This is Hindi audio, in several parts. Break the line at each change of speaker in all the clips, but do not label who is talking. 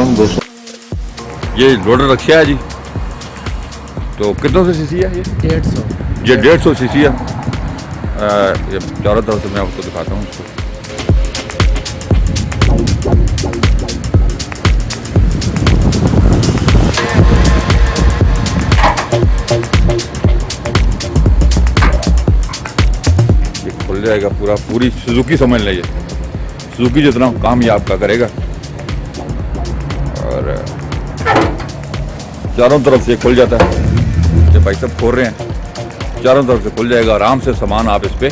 तकरीबन 200। ये लोडर रक्षा है जी, तो कितनों से सीसी है ये?
150।
ये 150 सीसी है। ये चारों तरफ से मैं आपको दिखाता हूँ इसको। ये खुल जाएगा पूरा, पूरी सुजुकी समझ लीजिए, सुजुकी जितना काम ये आपका करेगा। और चारों तरफ से खुल जाता है, जब भाई सब खोल रहे हैं चारों तरफ से खुल जाएगा, आराम से सामान आप इस पे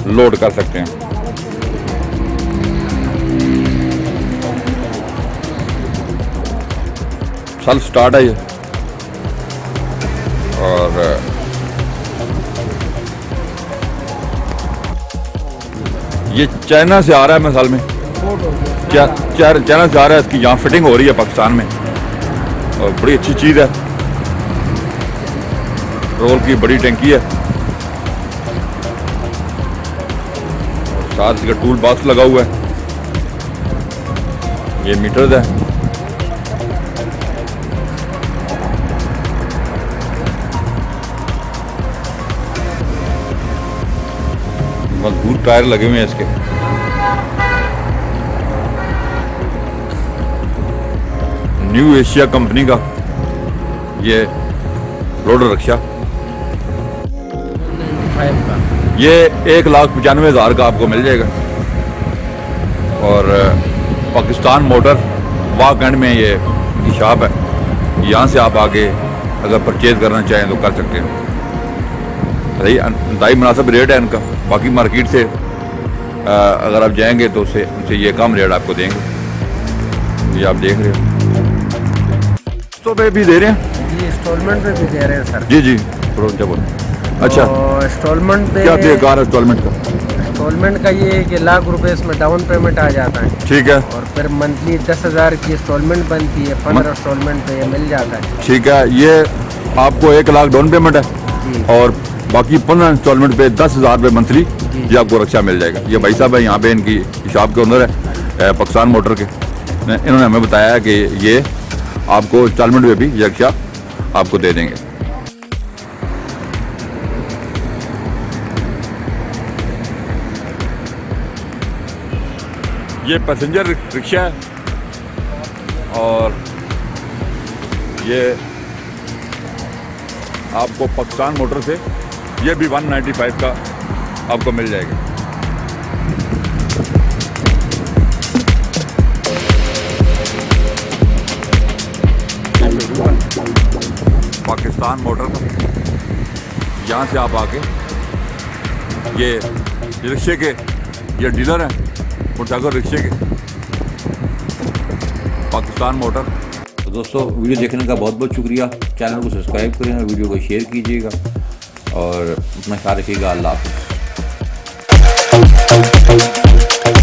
लोड कर सकते हैं। सेल्फ स्टार्ट है ये, और ये चाइना से आ रहा है मिसाल में, चाइना से आ रहा है, इसकी यहाँ फिटिंग हो रही है पाकिस्तान में, और बड़ी अच्छी चीज़ है। रोल की बड़ी टंकी है, साथ इसका टूल बॉक्स लगा हुआ है। ये मीटर्स है, मजबूत टायर लगे हुए हैं इसके। न्यू एशिया कंपनी का ये लोडर रक्षा, ये 1,95,000 का आपको मिल जाएगा। और पाकिस्तान मोटर वाक एंड में ये की शॉप है, यहाँ से आप आगे अगर परचेज करना चाहें तो कर सकते हैं। सही दाई मुनासिब रेट है इनका, बाकी मार्केट से अगर आप जाएंगे तो उनसे ये कम रेट आपको देंगे। ये आप देख रहे हो, तो पे भी दे रहे हैं
जी, इंस्टॉलमेंट पे भी दे रहे हैं सर।
जी जी, बोलो। अच्छा,
इंस्टॉलमेंट पे
क्या दे कार इंस्टॉलमेंट का?
इंस्टॉलमेंट का ये है कि ₹1,00,000 इसमें डाउन पेमेंट आ जाता है।
ठीक है।
और फिर मंथली 10,000 की इंस्टॉलमेंट बनती है, 15 इंस्टॉलमेंट पे ये मिल जाता है।
ठीक है, ये आपको 1,00,000 डाउन पेमेंट है
जी,
और बाकी 15 इंस्टॉलमेंट पे 10,000 रुपये मंथली ये आपको रक्षा मिल जाएगा। ये भाई साहब है यहाँ पे, इनकी शॉप के ओनर है पाकिस्तान मोटर के, इन्होंने हमें बताया कि ये आपको इंस्टॉलमेंट में भी ये रक्षा आपको दे देंगे। ये पैसेंजर रिक्शा है, और ये आपको पाकिस्तान मोटर से ये भी 195 का आपको मिल जाएगा। पाकिस्तान मोटर का, यहाँ से आप आके ये रिक्शे के ये डीलर हैं मोटरसाइकिल रिक्शे के, पाकिस्तान मोटर। तो दोस्तों, वीडियो देखने का बहुत बहुत शुक्रिया। चैनल को सब्सक्राइब करें और वीडियो को शेयर कीजिएगा, और अपना ख्याल रखिएगा। अल्लाह हाफ़िज़।